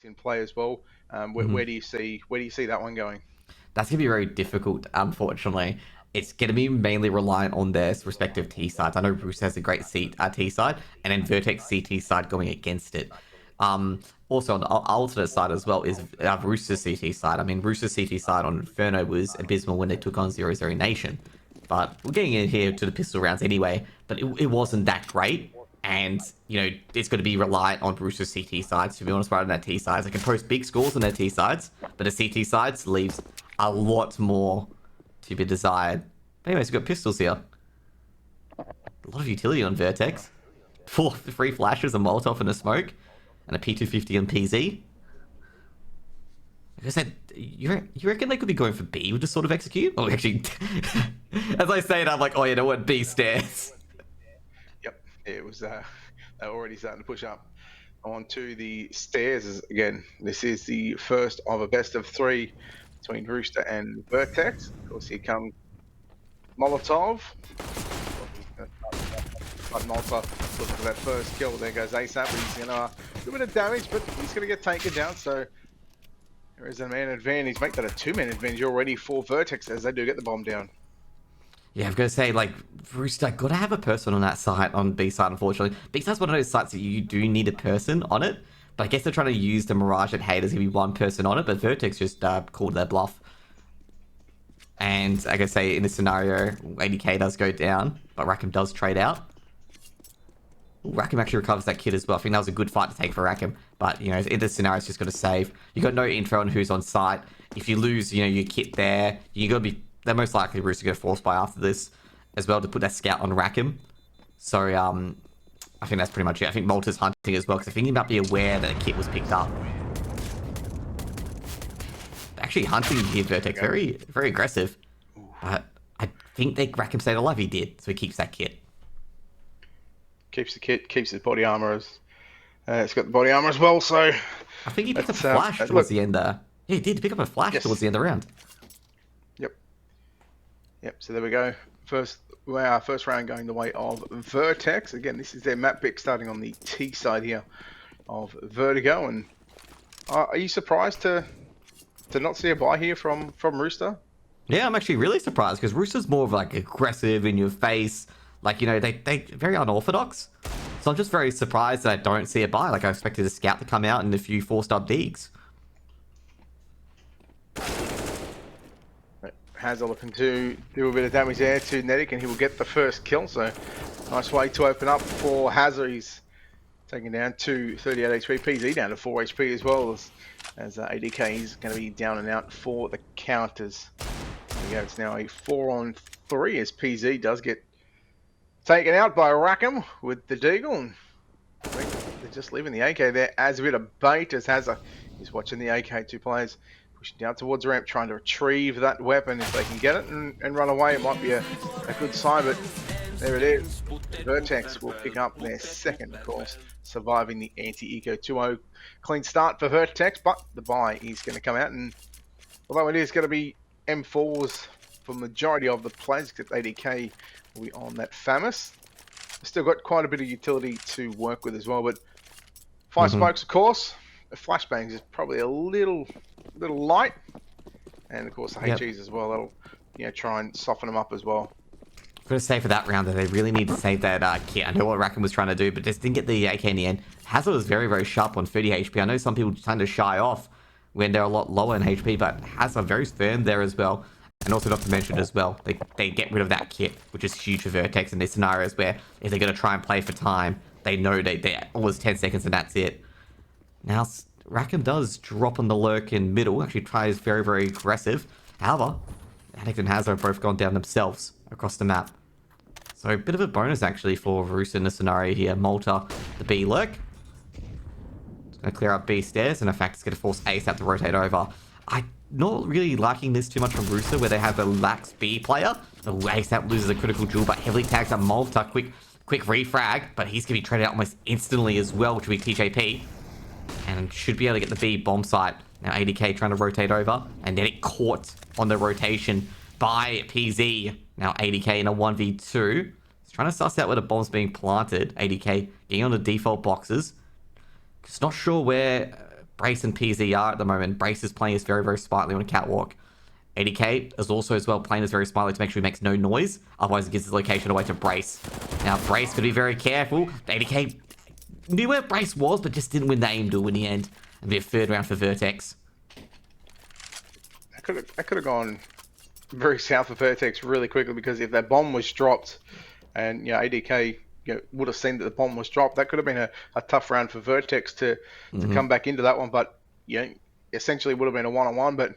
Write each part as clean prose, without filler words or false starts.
in play as well. Where do you see that one going? That's going to be very difficult, unfortunately. It's going to be mainly reliant on their respective T sides. I know Rooster has a great T side, and then Vertex CT side going against it. Also, on the alternate side as well is Rooster's CT side. I mean, Rooster's CT side on Inferno was abysmal when they took on 0-0 Nation. But we're getting in here to the pistol rounds anyway, but it wasn't that great. And, it's going to be reliant on Rooster's CT sides, to be honest, rather than their T sides. They can post big scores on their T sides, but the CT sides leaves a lot more to be desired. But anyways, we've got pistols here. A lot of utility on Vertex. 3 flashes, a Molotov and a smoke, and a P250 on PZ. Like I said, you reckon they could be going for B with this sort of execute? Oh, actually, as I say it, I'm like, oh, you know what, B stairs. Yep, it was already starting to push up onto the stairs again. This is the first of a best of 3 between Rooster and Vertex. Of course, here comes Molotov. But Molotov looking for that first kill. There goes ASAP. He's going to do a bit of damage, but he's going to get taken down. So there is a man advantage. Make that a 2-man advantage already for Vertex as they do get the bomb down. Yeah, I've got to say, like, Rooster, got to have a person on that site, on B side, unfortunately. B side's one of those sites that you do need a person on it, but I guess they're trying to use the Mirage that, hey, there's going to be one person on it, but Vertex just called their bluff. And, like I say, in this scenario, 80k does go down, but Rackham does trade out. Ooh, Rackham actually recovers that kit as well. I think that was a good fight to take for Rackham, but, in this scenario, it's just got to save. You got no info on who's on site. If you lose, your kit there, you got to be... They're most likely Rooster going to force buy after this as well to put that scout on Rackham. So, I think that's pretty much it. I think Malta's hunting as well, because I think he might be aware that the kit was picked up. Actually, hunting here, Vertex, very, very aggressive. But I think Rackham stayed alive. He did, so he keeps that kit. Keeps the kit, keeps his body armor. It's got the body armor as well, so... I think he picked up a flash towards the end there. Yeah, he did pick up a flash towards the end of the round. Yep, so there we go. First round going the way of Vertex. Again, this is their map pick starting on the T side here of Vertigo. And are you surprised to not see a buy here from Rooster? Yeah, I'm actually really surprised because Rooster's more of like aggressive in your face. Like, they very unorthodox. So I'm just very surprised that I don't see a buy. Like, I expected a scout to come out and a few 4-star digs. Hazard looking to do a bit of damage there to Nedic, and he will get the first kill. So nice way to open up for Hazard. He's taking down to 38 HP. PZ down to 4 HP as well as ADK is going to be down and out for the counters. There we go. It's now a 4-on-3 as PZ does get taken out by Rackham with the Deagle. They're just leaving the AK there as a bit of bait as Hazard is watching the AK. 2 players pushing down towards the ramp, trying to retrieve that weapon. If they can get it and run away, it might be a good sign, but there it is. Vertex will pick up their second, of course, surviving the anti-eco 2-0. Clean start for Vertex, but the buy is going to come out, and although it is going to be M4s for the majority of the players, except ADK will be on that FAMAS. Still got quite a bit of utility to work with as well, but 5 smokes, of course. The flashbangs is probably a little light, and of course the HEs as well. That'll try and soften them up as well. I'm gonna say for that round that they really need to save that kit. I know what Rackham was trying to do, but just didn't get the AK in the end. Hazard was very, very sharp on 30 HP. I know some people tend to shy off when they're a lot lower in HP, but Hazard very firm there as well. And also not to mention as well, they get rid of that kit, which is huge for Vertex in these scenarios where if they're gonna try and play for time, they know they're almost 10 seconds and that's it. Now, Rackham does drop on the lurk in middle, actually tries very, very aggressive. However, Addict and Hazard have both gone down themselves across the map. So a bit of a bonus actually for Rooster in the scenario here. Malta, the B lurk. It's going to clear up B stairs, and in fact it's going to force Ace out to rotate over. I'm not really liking this too much from Rooster, where they have a lax B player. The Ace out loses a critical duel, but heavily tags up Malta. Quick refrag, but he's going to be traded out almost instantly as well, which will be TJP. And should be able to get the B bomb site. Now ADK trying to rotate over, and then it caught on the rotation by PZ. Now ADK in a 1v2. He's trying to suss out where the bomb's being planted. ADK getting on the default boxes. Just not sure where Brace and PZR at the moment. Brace is playing this very, very smartly on a catwalk. ADK is also as well playing this very smartly to make sure he makes no noise. Otherwise, it gives his location away to Brace. Now, Brace could be very careful. ADK knew where Brace was, but just didn't win the aim duel in the end. And be a third round for Vertex. I could have gone very south for Vertex really quickly, because if that bomb was dropped and ADK would have seen that the bomb was dropped, that could have been a tough round for Vertex to come back into that one. But essentially would have been a one-on-one, but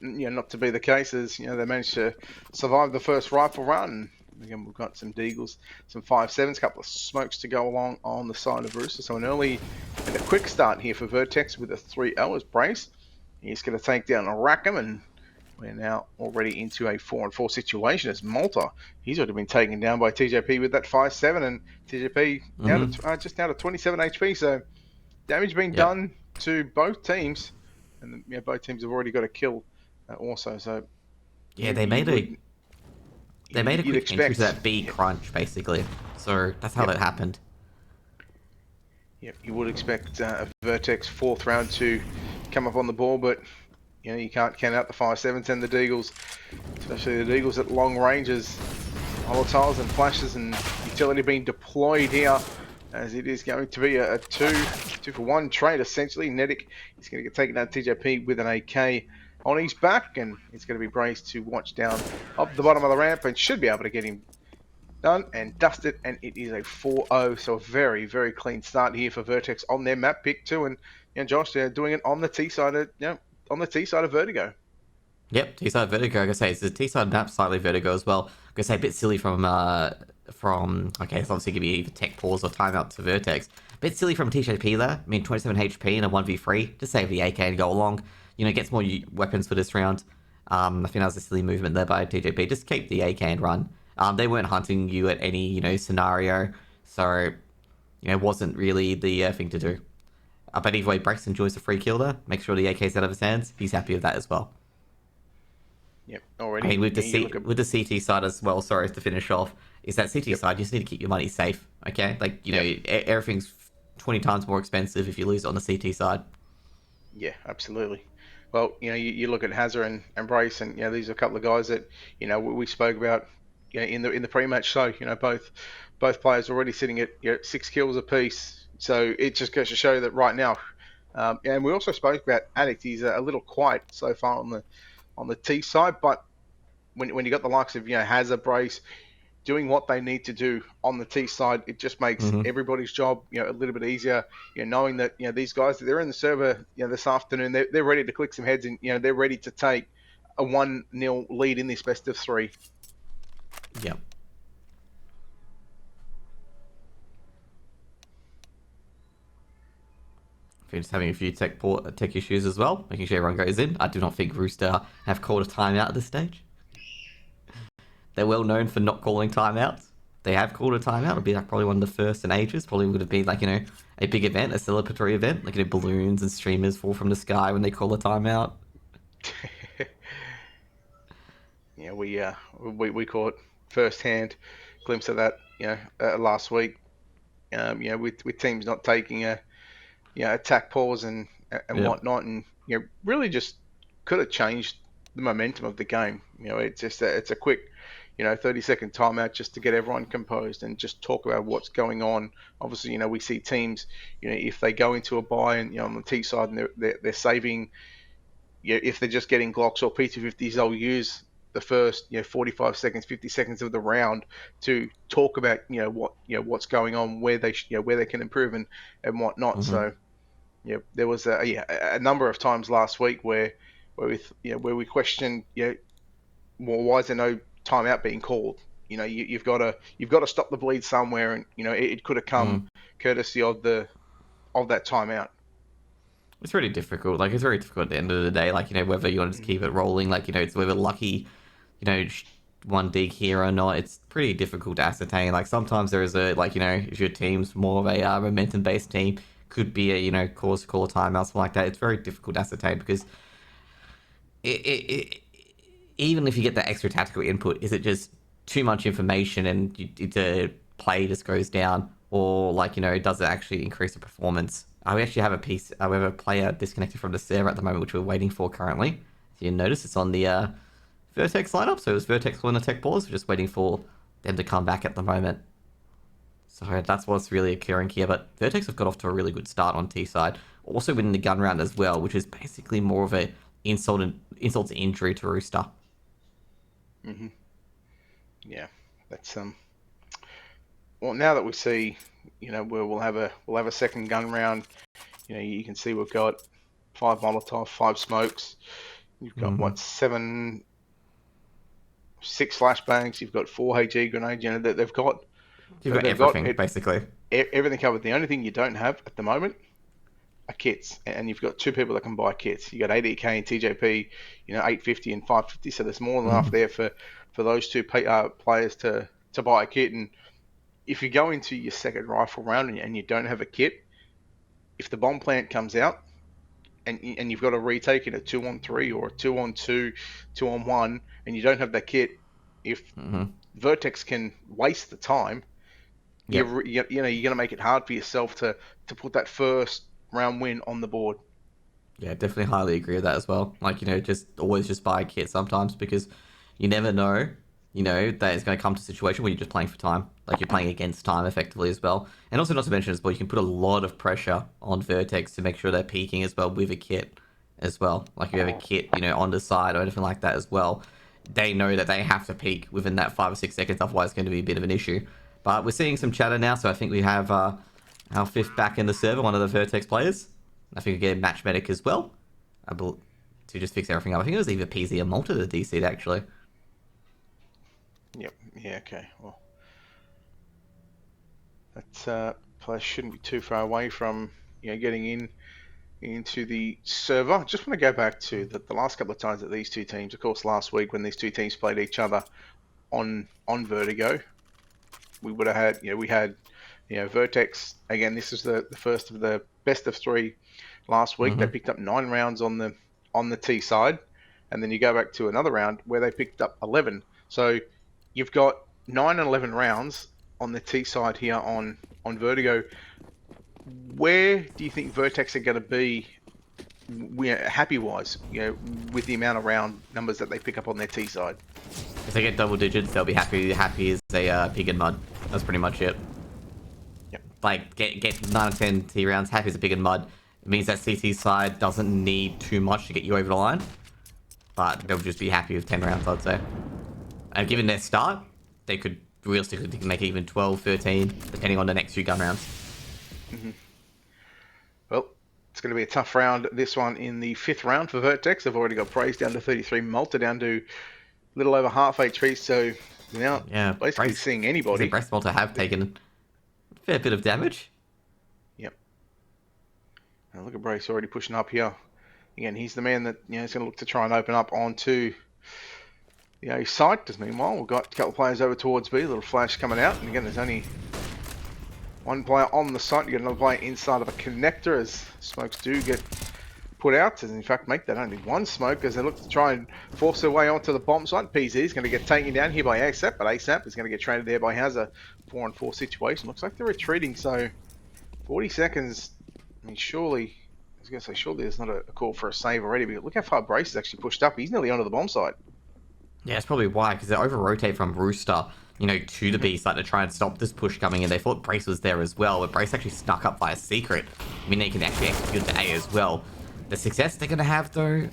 not to be the case, as they managed to survive the first rifle run. Again, we've got some Deagles, some 5.7s, a couple of smokes to go along on the side of Rooster. So an early and a quick start here for Vertex with a 3 hours brace. He's going to take down Rackham, and we're now already into a 4-on-4 situation as Malta. He's already been taken down by TJP with that 5.7, and TJP just out of 27 HP. So damage being done to both teams, and both teams have already got a kill also. So they made a quick entry to that B crunch basically. So that's how that happened. You would expect a Vertex 4th round to come up on the ball, but you can't count out the 5.7s and the Deagles, especially the Deagles at long ranges. Volatiles and flashes and utility being deployed here, as it is going to be a 2-for-1 trade essentially. Nedic is going to get taken down TJP with an AK on his back, and he's going to be braced to watch down up the bottom of the ramp, and should be able to get him done and dusted, and it is a 4-0. So a very, very clean start here for Vertex on their map pick too, and Josh, they're doing it on the T side of on the T side of Vertigo. Yep, T side Vertigo. I'm gonna say it's the T side map slightly Vertigo as well. I'm gonna say a bit silly from okay, it's obviously gonna be either tech pause or timeout to Vertex. A bit silly from TJP there. I mean, 27 HP and a 1v3. Just save the AK and go along. Gets more weapons for this round. I think that was a silly movement there by TJP. Just keep the AK and run. They weren't hunting you at any, scenario. So, it wasn't really the thing to do. But either way, Brax enjoys the free kill there. Make sure the AK's out of his hands. He's happy with that as well. Yep, already. I mean, with the CT side as well, sorry, to finish off, is that CT side, you just need to keep your money safe, okay? Everything's 20 times more expensive if you lose it on the CT side. Yeah, absolutely. Well, you look at Hazard and Brace, and these are a couple of guys that we spoke about in the pre-match show. Both players already sitting at 6 kills apiece. So it just goes to show that right now. And we also spoke about Addict. He's a little quiet so far on the T side, but when you got the likes of Hazard, Brace doing what they need to do on the T side, it just makes everybody's job a little bit easier. Knowing that these guys, they're in the server this afternoon, they're ready to click some heads, and they're ready to take a 1-0 lead in this best of 3. Yep. Just having a few tech issues as well, making sure everyone goes in. I do not think Rooster have called a timeout at this stage. They're well known for not calling timeouts. They have called a timeout. It'll be probably one of the first in ages. Probably would have been a big event, a celebratory event, balloons and streamers fall from the sky when they call a timeout. We caught first-hand glimpse of that last week. With teams not taking a attack pause and whatnot, and really just could have changed the momentum of the game. It's a quick 30-second timeout just to get everyone composed and just talk about what's going on. Obviously, we see teams, if they go into a buy and on the T side and they're saving, if they're just getting Glocks or P250s, they'll use the first 45 seconds, 50 seconds of the round to talk about what's going on, where they can improve and whatnot. So there was a number of times last week where we questioned well, why is there no timeout being called? You've got to stop the bleed somewhere, and it could have come courtesy of that timeout. It's really difficult. It's very difficult at the end of the day. Whether you want to just keep it rolling, it's whether lucky, one dig here or not. It's pretty difficult to ascertain. Sometimes there is if your team's more of a momentum-based team, could be a cause to call a timeout, something like that. It's very difficult to ascertain because even if you get that extra tactical input, is it just too much information and the play just goes down, or does it actually increase the performance? We actually have a piece. We have a player disconnected from the server at the moment, which we're waiting for currently. So you notice it's on the Vertex lineup. So it was Vertex winner tech pause. We're just waiting for them to come back at the moment. So that's what's really occurring here. But Vertex have got off to a really good start on T side. Also winning the gun round as well, which is basically more of a insult to injury to Rooster. Mm-hmm. Yeah, that's Well, now that we see, where we'll have a second gun round. You can see we've got 5 Molotov, 5 smokes. You've got what 6 flashbangs. You've got 4 HE grenades. They've got Everything basically. Everything covered. The only thing you don't have at the moment are kits, and you've got 2 people that can buy kits. You got ADK and TJP, 850 and 550. So there's more than enough there for those 2 players to buy a kit. And if you go into your second rifle round and you don't have a kit, if the bomb plant comes out and you've got to retake in a 2-on-3 or a 2-on-2, 2-on-1, and you don't have that kit, if Vertex can waste the time, you're going to make it hard for yourself to put that first round win on the board. Yeah, definitely highly agree with that as well. Like, just always just buy a kit sometimes because you never know, that it's going to come to a situation where you're just playing for time. Like, you're playing against time effectively as well. And also, not to mention as well, you can put a lot of pressure on Vertex to make sure they're peaking as well with a kit as well. Like, if you have a kit, on the side or anything like that as well, they know that they have to peak within that 5 or 6 seconds, otherwise it's going to be a bit of an issue. But we're seeing some chatter now, so I think we have our 5th back in the server, one of the Vertex players. I think we get a match medic as well. To just fix everything up. I think it was either PZ or Malta that DC'd actually. Yep. Yeah. Okay. Well, that place shouldn't be too far away from getting into the server. I just want to go back to the last couple of times that these 2 teams, of course, last week when these 2 teams played each other on Vertigo, we would have had we had Vertex again. This is the first of the best of 3 last week. They picked up 9 rounds on the T side, and then you go back to another round where they picked up 11. So you've got 9 and 11 rounds on the T side here on Vertigo. Where do you think Vertex are going to be happy wise, with the amount of round numbers that they pick up on their T side? If they get double digits, they'll be happy as a pig in mud. That's pretty much it. Yep. Like, get 9 or 10 T rounds, happy as a pig in mud. It means that CT side doesn't need too much to get you over the line. But they'll just be happy with 10 rounds, I'd say. And given their start, they could realistically make it even 12, 13, depending on the next few gun rounds. Well, it's going to be a tough round, this one, in the 5th round for Vertex. They've already got Praise down to 33, Malta down to a little over half HP, so now basically seeing anybody. Brace Malta have taken a fair bit of damage. Yep. And look at Brace already pushing up here. Again, he's the man that is going to look to try and open up onto the A site. Because meanwhile, we've got a couple of players over towards B. A little flash coming out, and again, there's only 1 player on the site. You get another player inside of a connector as smokes do get put out. And in fact, make that only 1 smoke as they look to try and force their way onto the bomb site. PZ is going to get taken down here by ASAP, but ASAP is going to get traded there by Hazza. 4-on-4 situation. Looks like they're retreating, so 40 seconds. I mean, surely there's not a call for a save already, but look how far Brace is actually pushed up. He's nearly onto the bomb site. Yeah, it's probably why, because they over-rotate from Rooster, to the B site to try and stop this push coming in. They thought Brace was there as well, but Brace actually snuck up by a secret. I mean, they can actually execute the A as well. The success they're going to have, though,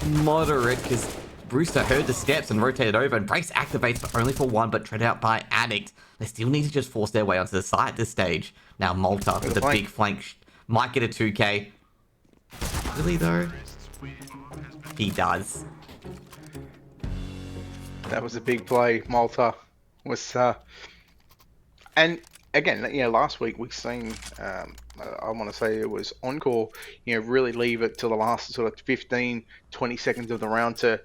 moderate, because Rooster heard the steps and rotated over, and Brace activates, but only for 1, but tread out by Addict. They still need to just force their way onto the site at this stage. Now, Malta with a big flank might get a 2k. Really, though? He does. That was a big play. Malta was, and again, last week we've seen, I want to say it was Encore, really leave it to the last sort of 15, 20 seconds of the round to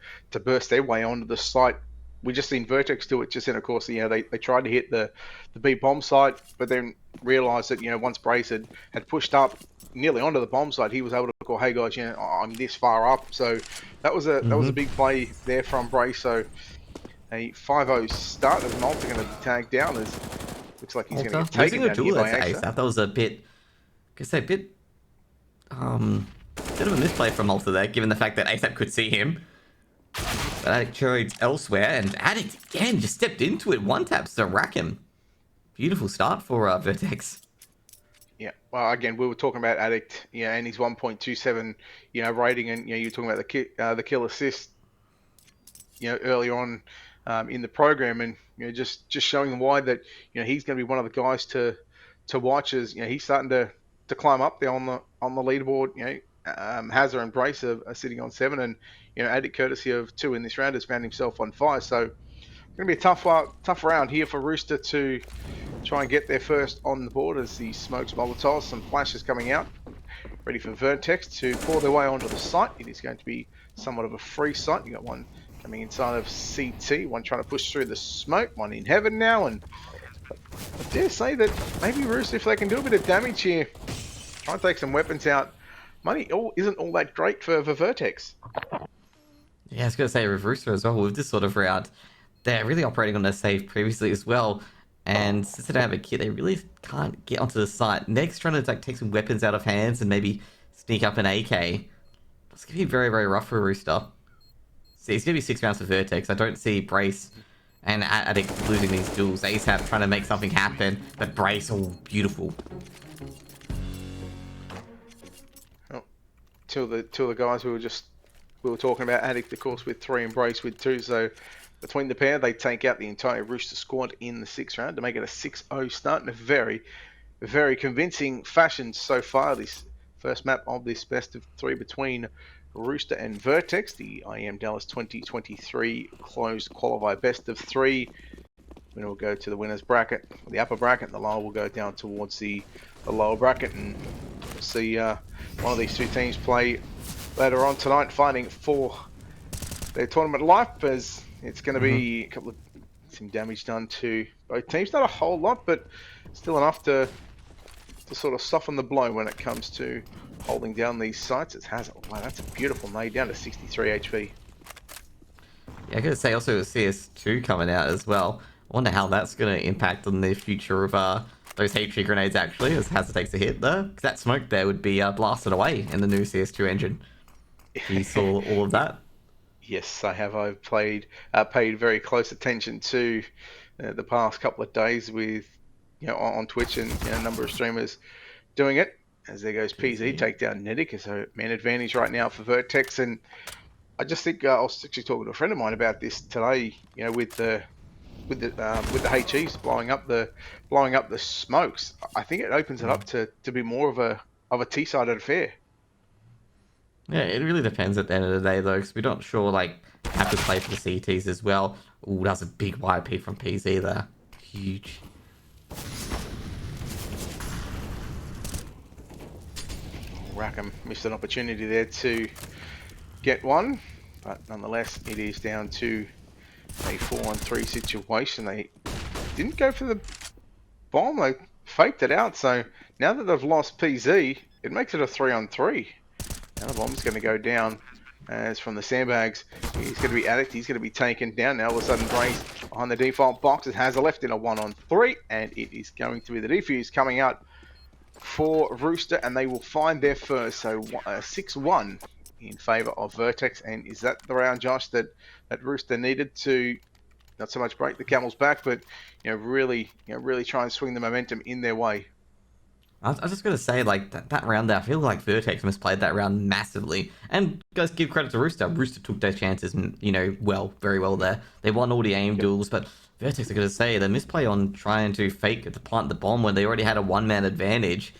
burst their way onto the site. We just seen Vertex do it just then, of course, they tried to hit the B bomb site, but then realised that, once Brace had pushed up nearly onto the bomb site, he was able to call, hey guys, I'm this far up. So that was a big play there from Brace. So a 5-0 start as Malta going to be tagged down. Looks like he's going to get taken down here by ASAP. That was a bit Bit of a misplay from Malta there, given the fact that ASAP could see him. But Addict chose elsewhere, and Addict again just stepped into it. One taps to rack him. Beautiful start for VERTEX. Yeah. Well, again, we were talking about Addict, and his 1.27, rating, and you're talking about the kill assist, earlier on in the program, and just showing why that he's going to be one of the guys to watch as he's starting to climb up there on the leaderboard. Hazard and Brace are sitting on 7, and Addict, courtesy of 2 in this round, has found himself on 5. So it's going to be a tough round here for Rooster to try and get there first on the board as the smokes Molotovs, some flashes coming out, ready for VERTEX to pour their way onto the site. It is going to be somewhat of a free site. You got one coming inside of CT, one trying to push through the smoke, one in heaven now, and I dare say that maybe Rooster, if they can do a bit of damage here, try and take some weapons out. Money isn't all that great for VERTEX. Yeah, I was going to say with Rooster as well, with this sort of round, they're really operating on their save previously as well. And since they don't have a kit, they really can't get onto the site. Next, trying to take some weapons out of hands and maybe sneak up an AK. It's going to be very, very rough for Rooster. See, it's going to be 6 rounds for VERTEX. I don't see Brace and Addict losing these duels. ASAP trying to make something happen, but Brace, oh, beautiful. Oh, two of the guys we were talking about, Addict, of course, with 3 and Brace with 2. So between the pair, they take out the entire Rooster squad in the 6th round to make it a 6-0 start in a very, very convincing fashion so far. This first map of this best of 3 between Rooster and VERTEX, the IEM Dallas 2023 closed qualifier best of 3. Winner will go to the winners bracket, the upper bracket, and the lower will go down towards the lower bracket, and we'll see one of these 2 teams play later on tonight, fighting for their tournament life, as it's going to be some damage done to both teams. Not a whole lot, but still enough to sort of soften the blow when it comes to holding down these sites. It has, wow, that's a beautiful nade, down to 63 HP. Yeah, I gotta say also with CS2 coming out as well. I wonder how that's gonna impact on the future of those HE grenades actually, as Hazard takes a hit there. Because that smoke there would be blasted away in the new CS2 engine. You saw all of that? Yes, I have. I've paid very close attention to the past couple of days with, on Twitch, and a number of streamers doing it. As there goes PZ, take down Nedic, so man advantage right now for VERTEX. And I just think I was actually talking to a friend of mine about this today. With the HEs blowing up the smokes, I think it opens it up to be more of a T-sided affair. Yeah, it really depends at the end of the day, though, because we're not sure, how to play for the CTs as well. Ooh, that's a big YP from PZ there. Huge. Rackham missed an opportunity there to get one, but nonetheless, it is down to a 4-on-3 situation. They didn't go for the bomb, they faked it out, so now that they've lost PZ, it makes it a 3-on-3. Now the bomb's going to go down as from the sandbags. He's going to be Addict. He's going to be taken down. Now all of a sudden, Brace behind the default box. It has a left in a 1-on-3, and it is going to be the defuse coming out for Rooster, and they will find their first. So 6-1 in favour of VERTEX. And is that the round, Josh, that Rooster needed to not so much break the camel's back, but really try and swing the momentum in their way? I was just going to say, that round there, I feel like VERTEX misplayed that round massively. And guys, give credit to Rooster. Rooster took those chances, and, very well there. They won all the aim duels, but VERTEX, I got to say, the misplay on trying to plant the bomb when they already had a one-man advantage.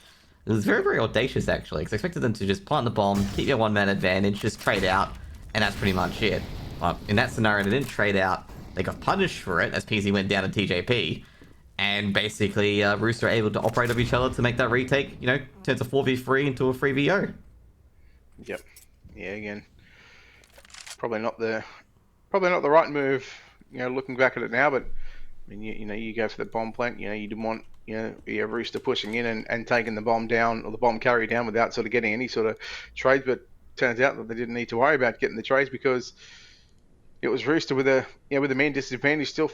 It was very, very audacious, actually, because I expected them to just plant the bomb, keep your one-man advantage, just trade out, and that's pretty much it. But in that scenario, they didn't trade out. They got punished for it, as PZ went down to TJP. And basically, Rooster are able to operate off each other to make that retake, turns a 4v3 into a 3v0. Yep. Yeah, again, probably not the right move, looking back at it now, but I mean, you go for the bomb plant, you didn't want, Rooster pushing in and taking the bomb down, or the bomb carry down, without sort of getting any sort of trades, but turns out that they didn't need to worry about getting the trades, because it was Rooster with a man disadvantage, still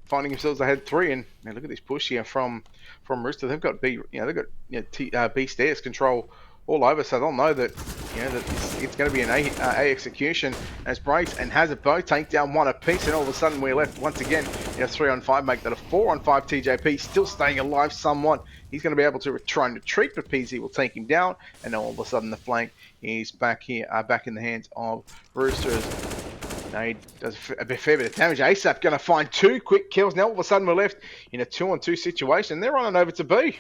finding themselves ahead 3. And look at this push here from Rooster. They've got B stairs control all over, so they'll know that that it's going to be an A execution as Brace and Hazard both take down one apiece, and all of a sudden we're left once again in a 3-on-5, make that a 4-on-5. TJP still staying alive somewhat. He's going to be able to try and retreat, but PZ will take him down, and all of a sudden the flank is back here, back in the hands of Roosters. He does a fair bit of damage. ASAP going to find 2 quick kills. Now all of a sudden we're left in a 2-on-2 situation. They're running over to B.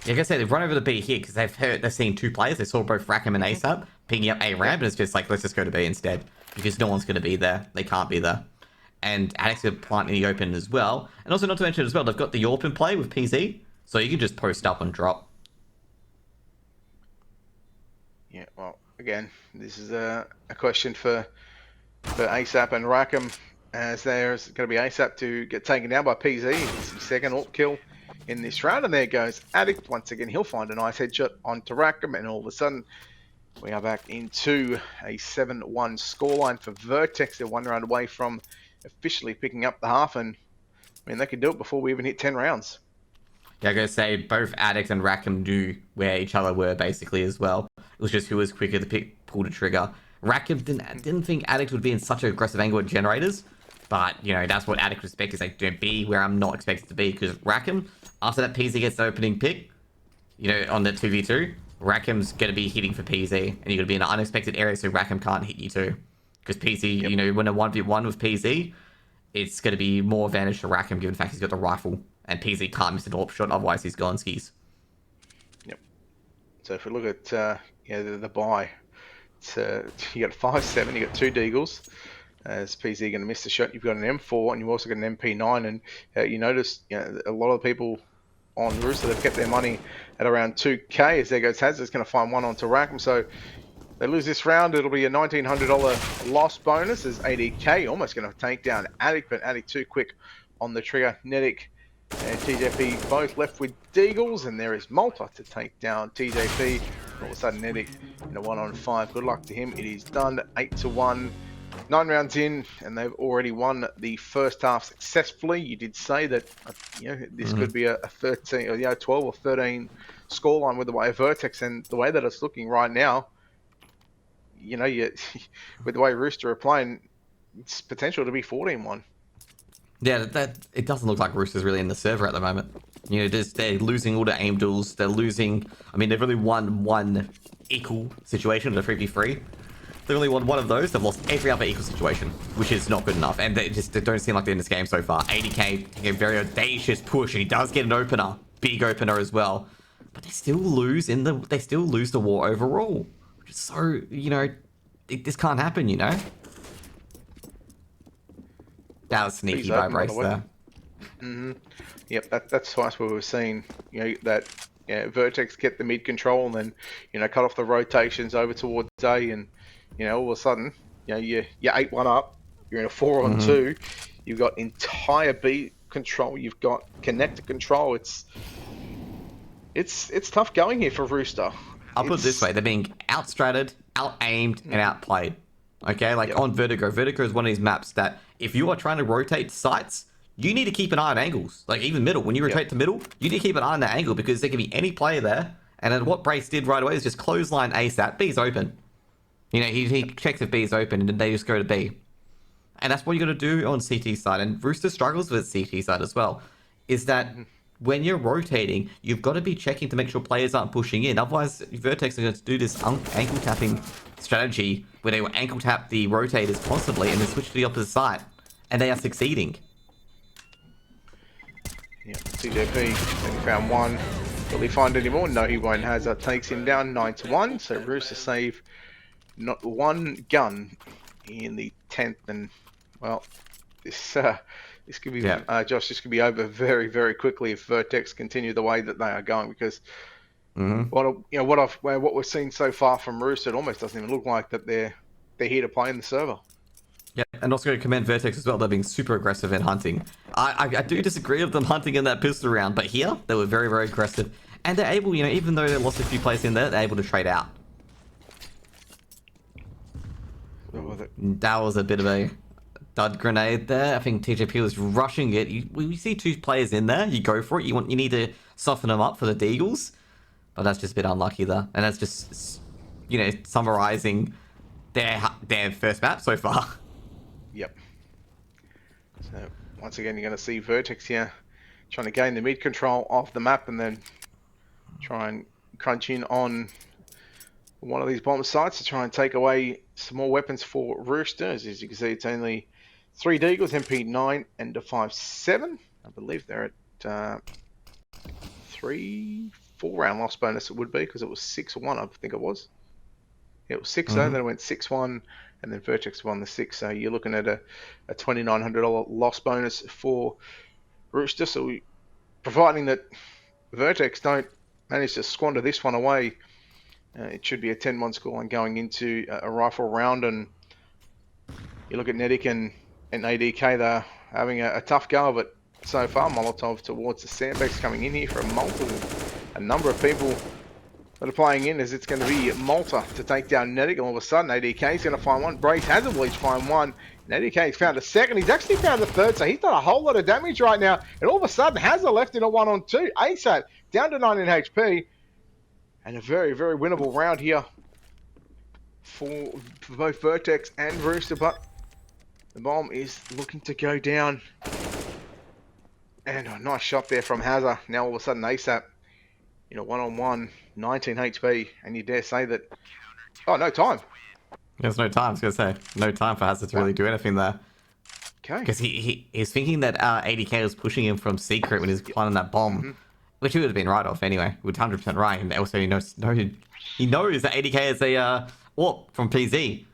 Yeah, like I said, they've run over to B here because they've seen 2 players. They saw both Rackham and ASAP picking up A ramp, and it's just like, let's just go to B instead because no one's going to be there. They can't be there. And Alex are planting the open as well. And also, not to mention as well, they've got the AWP in play with PZ, so you can just post up and drop. Yeah, well, again, this is a question for ASAP and Rackham, as there's going to be ASAP to get taken down by PZ. It's his second AWP kill in this round, and there goes Addict. Once again, he'll find a nice headshot onto Rackham, and all of a sudden, we are back into a 7-1 scoreline for VERTEX. They're 1 round away from officially picking up the half, and I mean, they could do it before we even hit 10 rounds. Yeah, I'm going to say both Addict and Rackham knew where each other were, basically, as well. It was just who was quicker to pull the trigger. Rackham didn't think Addict would be in such an aggressive angle at generators, but, that's what Addict expects, is like, don't be where I'm not expected to be, because Rackham, after that PZ gets the opening pick, on the 2v2, Rackham's going to be hitting for PZ, and you're going to be in an unexpected area, so Rackham can't hit you too. Because PZ, when a 1v1 with PZ, it's going to be more advantage to Rackham, given the fact he's got the rifle, and PZ can't miss an AWP shot, otherwise he's gone skis. Yep. So if we look at the buy, you got 5-7, you got 2 Deagles. As PZ going to miss the shot, you've got an M4, and you've also got an MP9, and you notice a lot of the people on Rooster, they've kept their money at around 2k. As there goes Hazard's going to find one onto Rackham, so they lose this round, it'll be a $1,900 loss bonus, as ADK almost going to take down Addict, but Addict too quick on the trigger. Netic and TJP both left with Deagles, and there is Malta to take down TJP. All of a sudden Netic in a 1-on-5. Good luck to him. It is done. 8-1. 9 rounds in, and they've already won the first half successfully. You did say that this could be a 13 or 12 or 13 scoreline with the way of VERTEX, and the way that it's looking right now, with the way Rooster are playing, it's potential to be 14-1. Yeah, that it doesn't look like Rooster's really in the server at the moment. They're losing all the aim duels. They're losing. I mean, they've really won one equal situation, the 3v3. They've only won one of those. They've lost every other equal situation, which is not good enough. And they don't seem like they're in this game so far. 80k taking a very audacious push, and he does get an opener, big opener as well. But they still lose the war overall, which is so this can't happen. That was sneaky by Brace there. Yep, that's twice where we've seen that VERTEX get the mid control, and then cut off the rotations over towards A, and all of a sudden you're 8-1 up, you're in a 4-on-2, you've got entire B control, you've got connector control. It's tough going here for Rooster. I'll put it this way: they're being out-stratted, out-aimed, and outplayed. Okay, on Vertigo. Vertigo is one of these maps that if you are trying to rotate sites, you need to keep an eye on angles. Like even middle, when you rotate to middle, you need to keep an eye on that angle, because there can be any player there. And then what Brace did right away is just clothesline ASAP. B's open. He checks if B is open, and then they just go to B. And that's what you got to do on CT side. And Rooster struggles with CT side as well. Is that when you're rotating, you've got to be checking to make sure players aren't pushing in. Otherwise, VERTEX are going to do this ankle tapping strategy where they will ankle tap the rotators constantly and then switch to the opposite side. And they are succeeding. Yeah, TJP found one. Will he find any more? No, he won't. Hazard takes him down 9-1. So Rooster save not one gun in the 10th, and well, this could be Josh. This could be over very, very quickly if VERTEX continue the way that they are going, because what we've seen so far from Rooster, it almost doesn't even look like that they're here to play in the server. Yeah, and also going to commend VERTEX as well. They're being super aggressive in hunting. I do disagree with them hunting in that pistol round, but here they were very, very aggressive, and they're able, even though they lost a few players in there, they're able to trade out. That was a bit of a dud grenade there. I think TJP was rushing it. When you see 2 players in there, you go for it. You need to soften them up for the Deagles. but that's just a bit unlucky there. And that's just, you know, summarizing their first map so far. Yep. So once again, you're going to see VERTEX here trying to gain the mid control of the map and then try and crunch in on one of these bomb sites to try and take away some more weapons for Rooster. As you can see, it's only 3 Deagles, MP9 and a 5.7. I believe they're at 3-4 round loss bonus it would be, because it was 6-1, I think it was. It was 6-0, then it went 6-1, and then VERTEX won the 6. So you're looking at a $2,900 loss bonus for Rooster. So providing that VERTEX don't manage to squander this one away, it should be a 10-1 scoreline going into a rifle round. And you look at Nedic and ADK, they're having a tough go of it so far. Molotov towards the sandbags coming in here for a number of people that are playing in, as it's going to be Malta to take down Nedic. All of a sudden, ADK is going to find one. Brace has a bleach, find one. And ADK's found a second. He's actually found a third, so he's done a whole lot of damage right now. And all of a sudden, Hazza left in a 1-on-2. ASAP down to 19 HP. And a very, very winnable round here for both VERTEX and Rooster. But the bomb is looking to go down. And a nice shot there from Hazza. Now all of a sudden, ASAP, you know, 1-on-1, 19 HP. And you dare say that... Oh, no time. There's no time, I was going to say. No time for Hazard to really do anything there. Okay. Because he's thinking that ADK was pushing him from secret when he was planting that bomb. Which he would have been right off anyway. With 100% right. And also he knows that ADK is a AWP from PZ.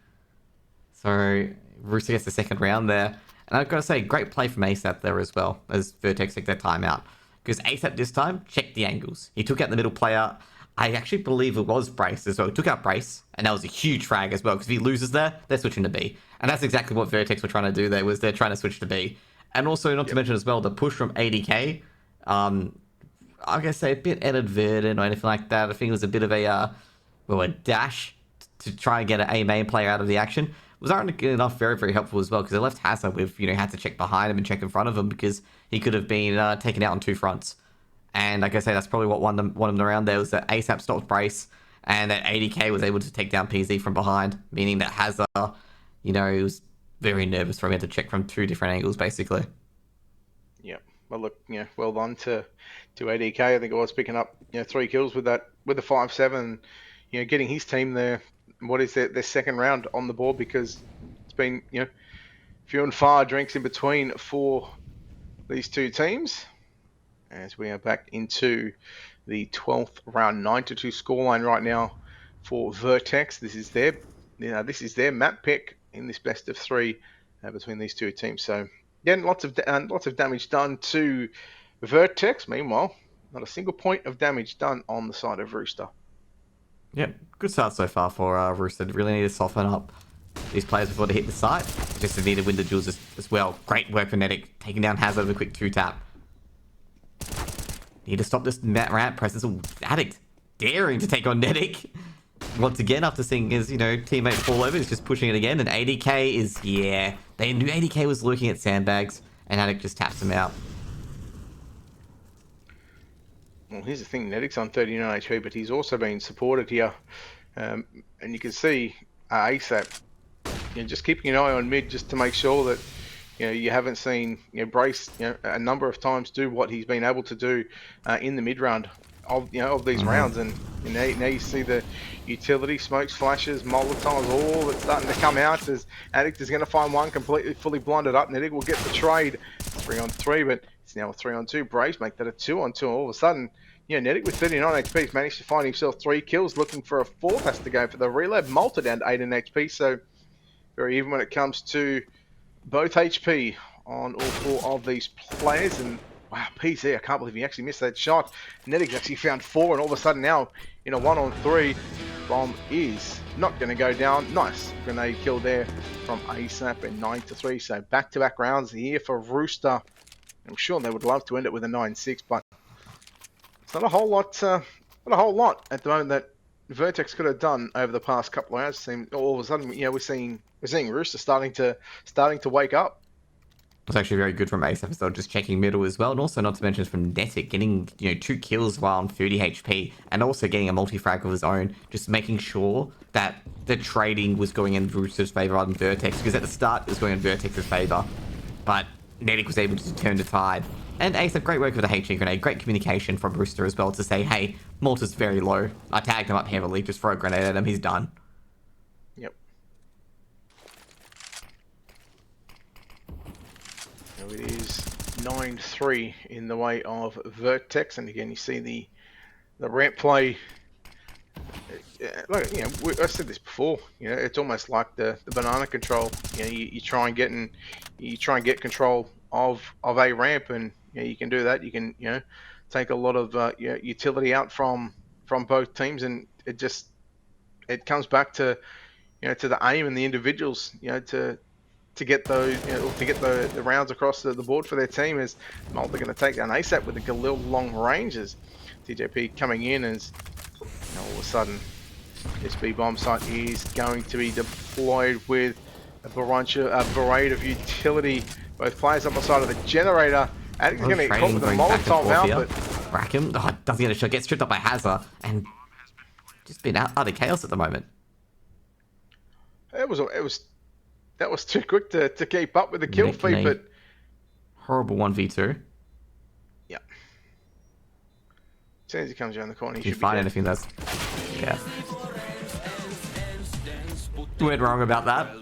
So Rooster gets the second round there. And I've got to say, great play from ASAP there as well, as VERTEX took their time out. Because ASAP this time checked the angles. He took out the middle player. I actually believe it was Brace as well. He took out Brace, and that was a huge frag as well, because if he loses there, they're switching to B. And that's exactly what VERTEX were trying to do there, was they're trying to switch to B. And also, not to mention as well, the push from ADK, I'm going to say a bit inadvertent or anything like that. I think it was a bit of a dash to try and get an A main player out of the action. Was ironically enough very, very helpful as well, because they left Hazza with, had to check behind him and check in front of him, because he could have been taken out on 2 fronts. And like I say, that's probably what won them around there, was that ASAP stopped Brace, and that ADK was able to take down PZ from behind, meaning that Hazza, he was very nervous for him. He had to check from 2 different angles, basically. Yeah. Well, look, well done to ADK. I think it was picking up 3 kills with the 5.7, getting his team there. What is their second round on the board, because it's been few and far drinks in between for these 2 teams, as we are back into the 12th round. 9-2 scoreline right now for VERTEX. This is their map pick in this best of 3 between these 2 teams. So again, lots of damage done to VERTEX. Meanwhile, not a single point of damage done on the side of Rooster. Yep, good start so far for Rooster. Really need to soften up these players before they hit the site. Just to need to win the duels as well. Great work for Nedic, taking down Hazard with a quick 2-tap. Need to stop this ramp presence. Addict daring to take on Nedic. Once again, after seeing his, teammate fall over, he's just pushing it again. And ADK is, they knew ADK was looking at sandbags, and Addict just taps him out. Well, here's the thing, Nedic's on 39 HP, but he's also been supported here. And you can see ASAP, just keeping an eye on mid, just to make sure that you haven't seen Brace a number of times do what he's been able to do in the mid round of these rounds. And now you see the utility, smokes, flashes, molotovs, all that's starting to come out, as Addict is going to find one completely fully blinded up. Nedic will get the trade 3-on-3, but it's now a 3-on-2. Brace make that a 2-on-2. All of a sudden, Nedic with 39 HP has managed to find himself 3 kills, looking for a 4th, has to go for the reload. Malta down to 18 HP, so very even when it comes to both HP on all 4 of these players. And wow, PZ, I can't believe he actually missed that shot. Nedic's actually found 4, and all of a sudden now in a 1-on-3, bomb is not going to go down. Nice grenade kill there from ASAP, and 9-3. So back-to-back rounds here for Rooster. I'm sure they would love to end it with a 9-6, but it's not a whole lot. Not a whole lot at the moment that VERTEX could have done over the past couple of hours. All of a sudden, we're seeing Rooster starting to wake up. It's actually very good from ASAP as well, just checking middle as well, and also not to mention from Netic getting 2 kills while on 30 HP, and also getting a multi-frag of his own, just making sure that the trading was going in Rooster's favor rather than Vertex, because at the start it was going in Vertex's favor, but Netic was able to turn the tide. And ASAP, great work with the HE grenade, great communication from Rooster as well to say, hey, Malta's very low. I tagged him up heavily, just throw a grenade at him, he's done. Yep. So it is 9-3 in the way of VERTEX, and again you see the ramp play. Like, I said this before. It's almost like the banana control. You try and get control of a ramp, and you can do that. You can take a lot of utility out from both teams, and it comes back to to the aim and the individuals to get those to get the rounds across the board for their team. As Malta going to take down ASAP with the Galil long ranges. TJP coming in as all of a sudden this B bomb site is going to be deployed with a barrage of utility. Both players up the side of the generator. Addict's going to get caught with a Molotov out, but Rackham doesn't get a shot, gets stripped up by Hazard, and just been out of chaos at the moment. That was too quick to keep up with the kill feed, but horrible 1v2. Yeah. As soon as he comes around the corner, If you find anything that's went wrong about that.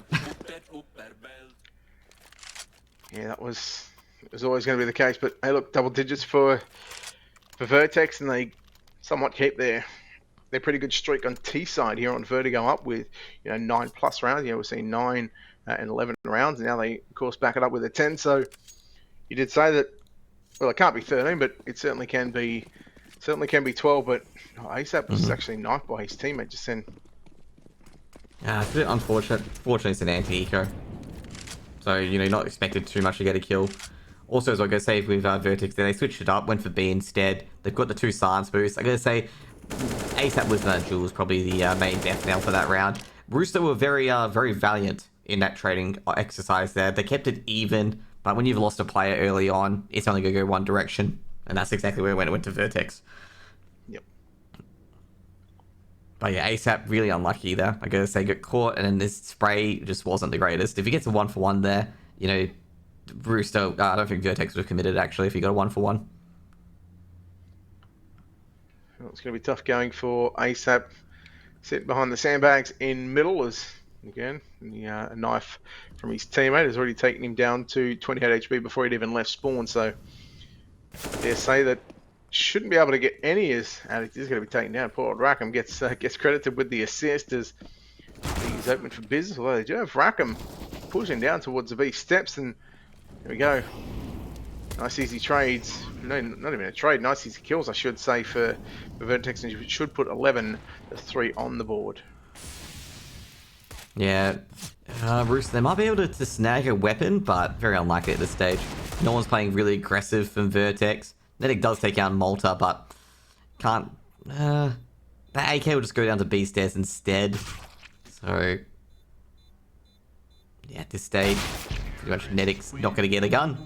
Yeah, it was always going to be the case. But hey, look, double digits for VERTEX, and they somewhat keep their pretty good streak on T side here on Vertigo up with 9+ rounds. We're seeing 9 and 11 rounds, and now they of course back it up with a 10. So you did say that. Well, it can't be 13, but it certainly can be 12. But ASAP was actually knifed by his teammate just then. Yeah, it's a bit unfortunate. Fortunately, it's an anti-eco. So, not expected too much to get a kill. Also, as I gotta say, with VERTEX, they switched it up, went for B instead. They've got the 2 silence boosts. I gotta say, ASAP with Jules probably the main death knell for that round. Rooster were very valiant in that trading exercise there. They kept it even, but when you've lost a player early on, it's only gonna go one direction. And that's exactly where it went to VERTEX. Yep. But yeah, ASAP really unlucky there. I gotta say, got caught, and then this spray just wasn't the greatest. If he gets a 1-for-1 there, Rooster, I don't think VERTEX would have committed actually if he got a 1-for-1. Well, it's going to be tough going for ASAP. Sitting behind the sandbags in middle as, again, a knife from his teammate has already taken him down to 28 HP before he'd even left spawn. So, I dare say that shouldn't be able to get any as Addict is going to be taken down. Poor old Rackham gets credited with the assist as he's open for business. Although they do have Rackham pushing down towards the B steps, and there we go. Nice easy trades. No, not even a trade. Nice easy kills, I should say, for VERTEX, and you should put 11-3 on the board. Yeah, Rooster, they might be able to snag a weapon, but very unlikely at this stage. No one's playing really aggressive from VERTEX. Netic does take out Malta, but can't. The AK will just go down to B stairs instead. So, yeah, at this stage, pretty much Netic's not going to get a gun.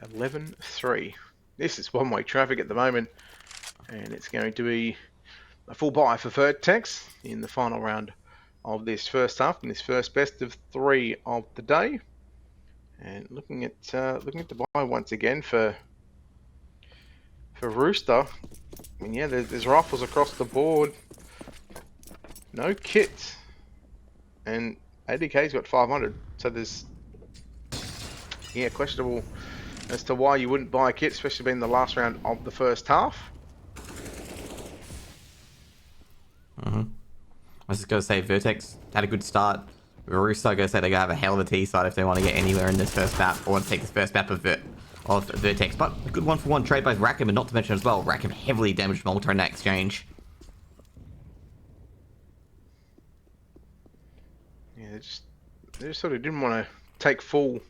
At 11-3. This is one-way traffic at the moment, and it's going to be a full buy for VERTEX in the final round of this first half, and this first best of 3 of the day. And looking at the buy once again for Rooster. I mean, yeah, there's rifles across the board, no kits, and ADK's got 500. So there's questionable as to why you wouldn't buy a kit, especially being the last round of the first half. I was just going to say, VERTEX had a good start. Rooster, I gotta say, they're going to have a hell of a T side if they want to get anywhere in this first map, or want to take this first map of VERTEX. But a good 1-for-1 trade by Rackham, and not to mention as well, Rackham heavily damaged Malta in that exchange. Yeah, they just sort of didn't want to take full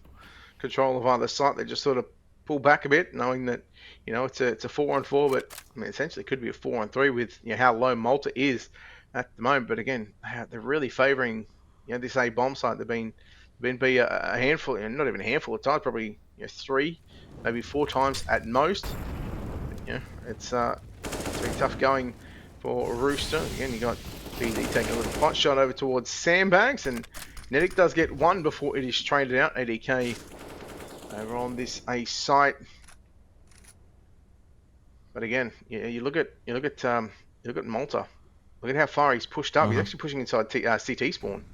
control of either site. They just sort of pull back a bit, knowing that it's a 4-on-4, but I mean essentially it could be a 4-on-3 with how low Malta is at the moment. But again, they're really favouring this A bomb site. They've been a handful, not even a handful of times, probably 3, maybe 4 times at most. But, it's been tough going for Rooster. Again, you got BD taking a little pot shot over towards Sandbags, and Nedic does get one before it is traded out. ADK over on this A site. But again, you look at Malta. Look at how far he's pushed up. He's actually pushing inside CT spawn,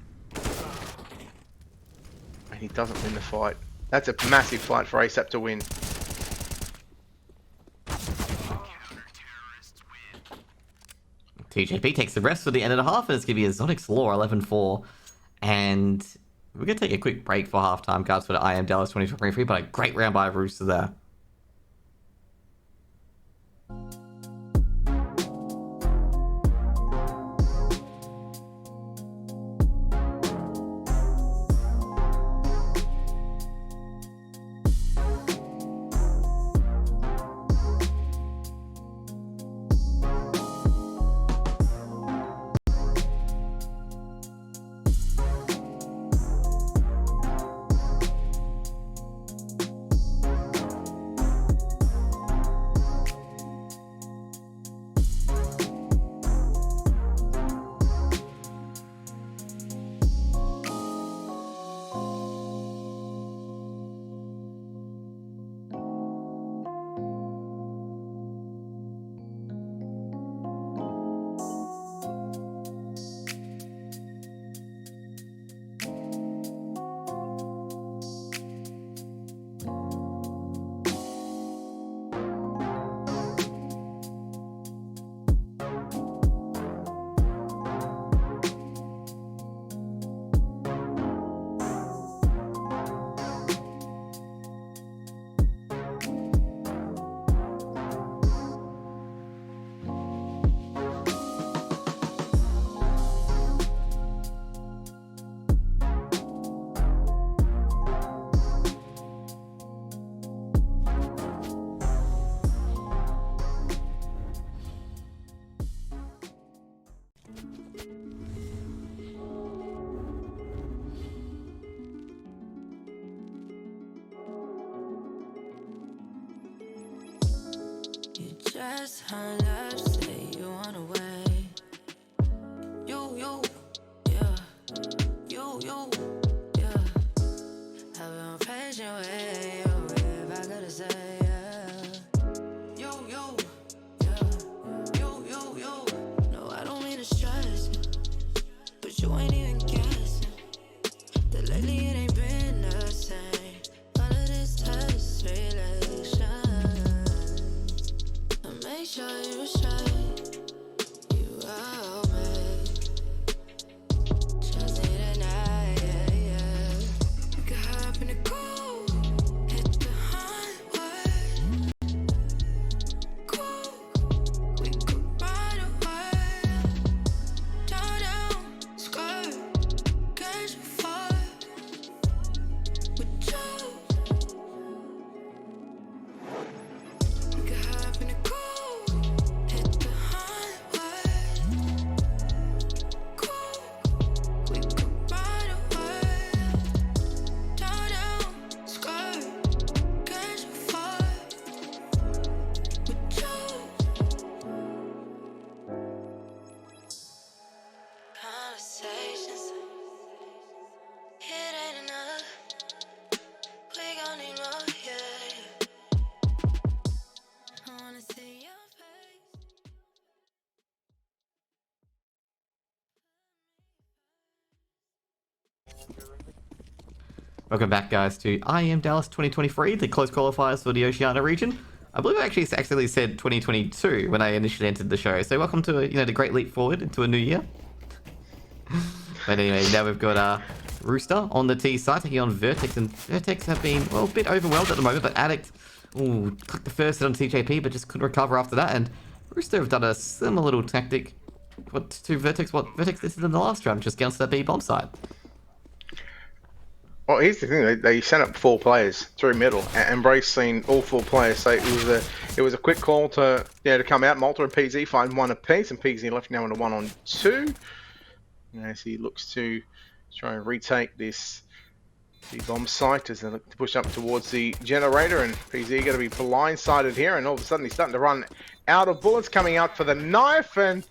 and he doesn't win the fight. That's a massive fight for ASAP to win. TJP takes the rest for the end of the half, and it's going to be Exotics Law 11-4. And we're going to take a quick break for halftime, guys, for the IEM Dallas 2023, but a great round by Rooster there. Just hung up, say you want away. You, yeah. You, yeah. I've been patient with you, if I gotta say, yeah. You, yeah. You. No, I don't mean to stress you, but you ain't even guessing that lately it ain't been the same. All of this test relation. Make sure you straight, you owe me. Just need a night, yeah. We could hop in the coupe, hit the highway. Cool, we could ride away. Down, skirt, catch a fire with you. We could hop in the coupe. Welcome back, guys, to IEM Dallas 2023, the close qualifiers for the Oceania region. I believe I actually accidentally said 2022 when I initially entered the show, so welcome to the great leap forward into a new year. But anyway, now we've got Rooster on the T side taking on VERTEX, and VERTEX have been, well, a bit overwhelmed at the moment, but Addict, clicked the first hit on TJP, but just couldn't recover after that, and Rooster have done a similar little tactic to VERTEX, what VERTEX did in the last round, just get onto that B bomb side. Well, here's the thing: they sent up 4 players through middle, and Brace seen all 4 players. So it was a quick call to come out. Malta and PZ find one apiece, and PZ left now in a 1-on-2. As he looks to try and retake the bomb site as they look to push up towards the generator, and PZ going to be blindsided here, and all of a sudden he's starting to run out of bullets, coming out for the knife, and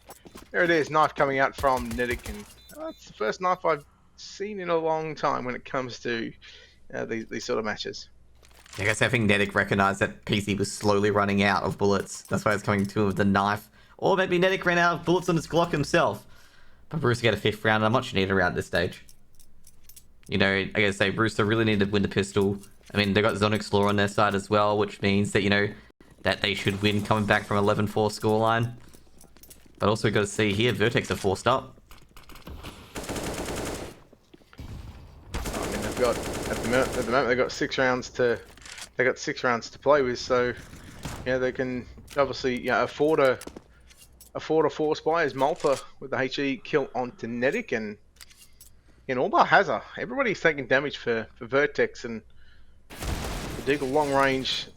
there it is, knife coming out from Nedic, and that's the first knife I've seen in a long time when it comes to these sort of matches. I guess I think Nedic recognised that PC was slowly running out of bullets. That's why it's coming to him with the knife. Or maybe Nedic ran out of bullets on his Glock himself. But Rooster get a 5th round, and much needed around this stage. You know, I gotta say, Rooster really needed to win the pistol. I mean, they got Zone Explorer on their side as well, which means that, you know, that they should win coming back from 11-4 scoreline. But also got to see here, VERTEX are forced up. I mean, they've got at the moment they've got 6 rounds to play with, so yeah, they can obviously afford a force buy as Malta with the HE kill onto Nedic, and all but Hazard. Everybody's taking damage for VERTEX, and the Deagle long range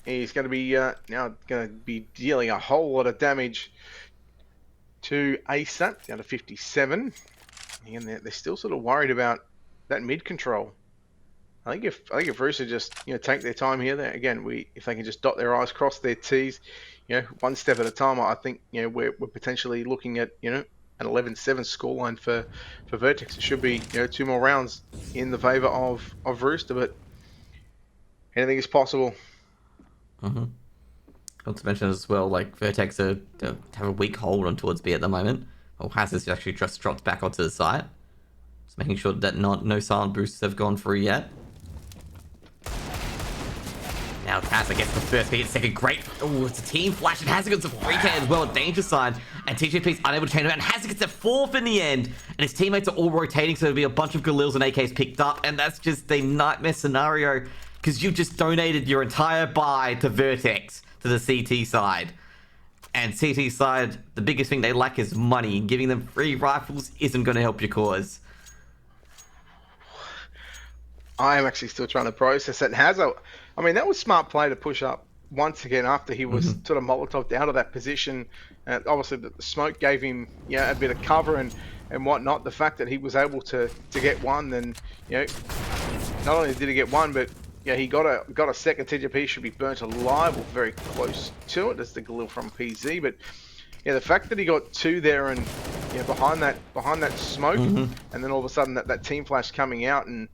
is going to be now going to be dealing a whole lot of damage to ASAP, down to 57. And they're still sort of worried about that mid control. I think if Rooster just take their time here, again, if they can just dot their I's, cross their T's, one step at a time, I think we're potentially looking at an 11-7 scoreline for VERTEX. It should be 2 more rounds in the favour of Rooster, but anything is possible. Mm-hmm. Not to mention as well, like VERTEX have a weak hold on towards B at the moment. Well, Hazard's actually just dropped back onto the site, just making sure that no silent boosts have gone through yet. Now Hazard gets the first beat, second great. Oh, it's a team flash, and Hazard gets a 3K as well, a danger sign, and TJP's unable to change it, and Hazard gets a 4th in the end, and his teammates are all rotating, so there'll be a bunch of Galils and AKs picked up, and that's just a nightmare scenario, because you just donated your entire buy to VERTEX, to the CT side. And CT side, the biggest thing they lack is money, and giving them free rifles isn't going to help your cause. I am actually still trying to process it. And Hazard, I mean, that was smart play to push up once again after he was sort of Molotoved out of that position. Obviously, the smoke gave him a bit of cover and whatnot. The fact that he was able to get one, then not only did he get one, but he got a second. TJP should be burnt alive or very close to it. That's the Galil from PZ. But the fact that he got 2 there and behind that smoke, and then all of a sudden that team flash coming out, and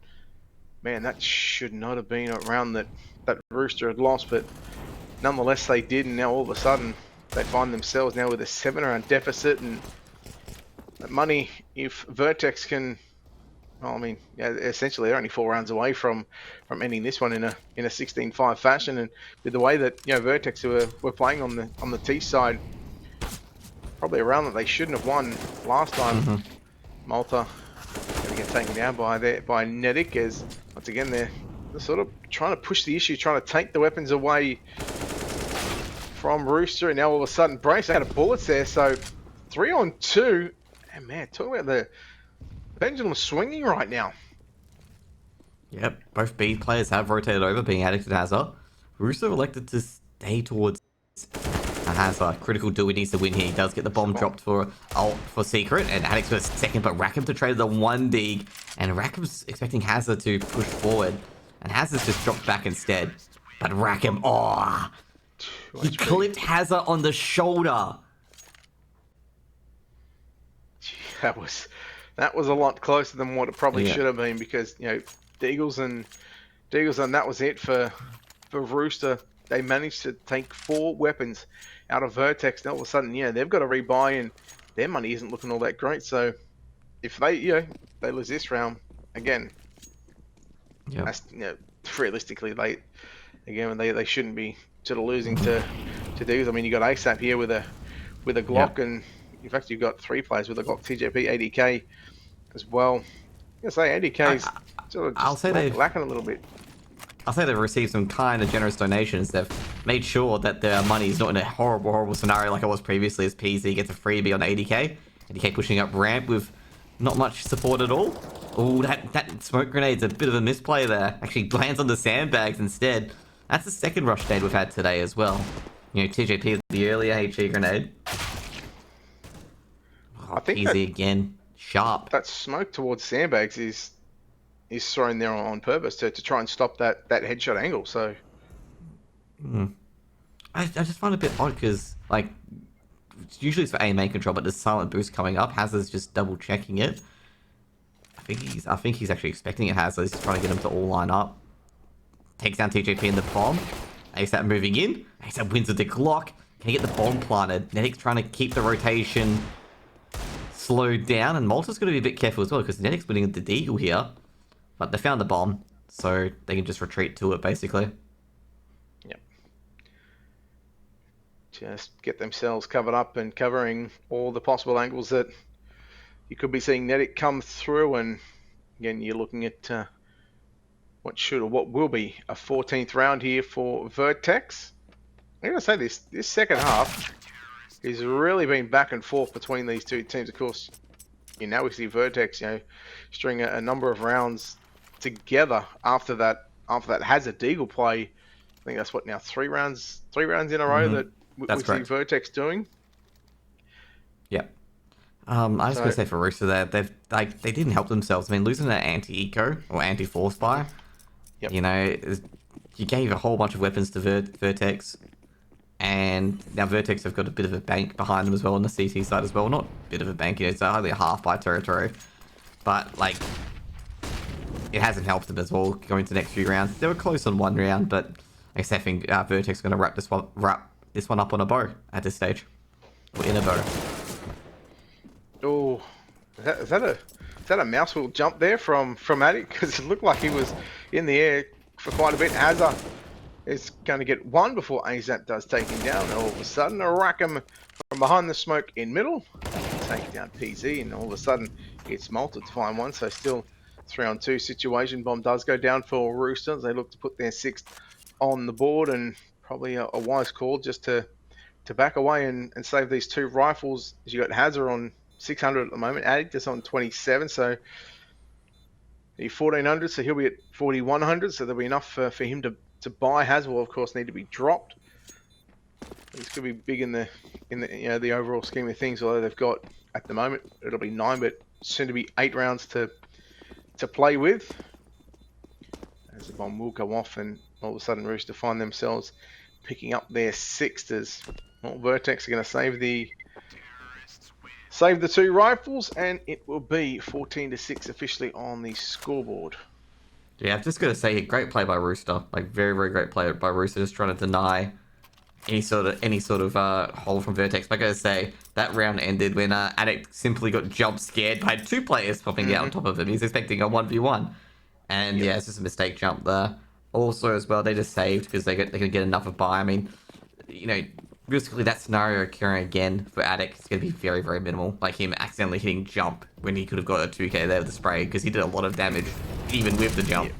man, that should not have been a round that Rooster had lost, but nonetheless they did, and now all of a sudden they find themselves now with a 7-round deficit, and that money, if VERTEX can, well, I mean, essentially they're only 4 rounds away from ending this one in a 16-5 fashion, and with the way that VERTEX were playing on the T side, probably a round that they shouldn't have won last time. Malta going to get taken down by Nedic, as once again they're sort of trying to push the issue, trying to take the weapons away from Rooster, and now all of a sudden Brace out of bullets there, so 3 on 2, and man, talk about the pendulum swinging right now. Yep, both B players have rotated over, being addicted to Hazard. Rooster elected to stay towards Hazard. Critical do, he needs to win here. He does get the bomb dropped for Secret, and Addicts was second, but Rackham to trade the 1 dig, and Rackham's expecting Hazard to push forward, and Hazard's just dropped back instead. But Rackham, he clipped Hazard on the shoulder. That was a lot closer than what it probably should have been, because Deagles and that was it for Rooster. They managed to take 4 weapons out of VERTEX. Now all of a sudden, they've got to rebuy, and their money isn't looking all that great. So if they lose this round again, that's, realistically they shouldn't be sort of losing to Deagles. I mean, you got ASAP here with a Glock, and in fact you've got 3 players with a Glock, TJP, ADK as well. I say ADK's sort of just lacking a little bit. I'll say they've received some kind of generous donations. They've made sure that their money is not in a horrible scenario like it was previously, as PZ gets a freebie on ADK. ADK pushing up ramp with not much support at all. Oh, that smoke grenade's a bit of a misplay there. Actually lands on the sandbags instead. That's the second rush nade we've had today as well. TJP is the earlier HE grenade. I think PZ again. sharp. that smoke towards sandbags is thrown there on purpose to try and stop that headshot angle. So I just find it a bit odd because, like, usually it's for aim and control, but there's silent boost coming up. Hazard's just double checking it. I think he's actually expecting it. Hazard. He's trying to get him to all line up. Takes down TJP in the bomb. ASAP moving in. ASAP wins with the Glock. Can he get the bomb planted? Netic's trying to keep the rotation slowed down, and Malta's going to be a bit careful as well because Netic's winning with the Deagle here. But they found the bomb, so they can just retreat to it basically. yep, just get themselves covered up and covering all the possible angles that you could be seeing Netic come through. And again, you're looking at what should or what will be a 14th round here for Vertex. I'm going to say this second half has really been back and forth between these two teams. Of course, now we see Vertex, string a number of rounds together after that Hazard Deagle play. I think that's what now, three rounds in a row that we see Vertex doing. Yep. I was going to say for Rooster there, they didn't help themselves. I mean, losing that anti-eco or anti-force fire, yep. You gave a whole bunch of weapons to Vertex, and now Vertex have got a bit of a bank behind them as well on the CT side as well. Not a bit of a bank, it's hardly a half by territory, but like it hasn't helped them as well going to the next few rounds. They were close on one round, but I guess I think Vertex are going to wrap this one up on a bow at this stage, or in a bow. Oh, is that a mouse wheel jump there from Attic? Because it looked like he was in the air for quite a bit. Hazard is going to get one before ASAP does take him down. And all of a sudden, a Rackham from behind the smoke in middle, take down PZ, and all of a sudden it's Malta to find one. So still 3-on-2 situation. Bomb does go down for Rooster. They look to put their 6th on the board, and probably a wise call just to back away and save these 2 rifles. As you got Hazard on 600 at the moment, Attic just on 27, so the 1400, so he'll be at 4100, so there'll be enough for him to buy. Hazard will of course need to be dropped. It's going to be big in the overall scheme of things, although they've got at the moment it'll be 9, but soon to be 8 rounds to play with. As the bomb will go off, and all of a sudden Rooster find themselves picking up their 6th as Vertex are going to save the 2 rifles, and it will be 14-6 officially on the scoreboard. Yeah, I've just got to say, great play by Rooster. Like, very, very great play by Rooster, just trying to deny any sort of hold from Vertex. But I got to say, that round ended when Attic simply got jump scared by 2 players popping out on top of him. He's expecting a 1v1. And yeah, it's just a mistake jump there. Also, as well, they just saved because they can get enough of buy. I mean, realistically, that scenario occurring again for Attic is going to be very, very minimal. Like him accidentally hitting jump when he could have got a 2k there with the spray, because he did a lot of damage even with the jump.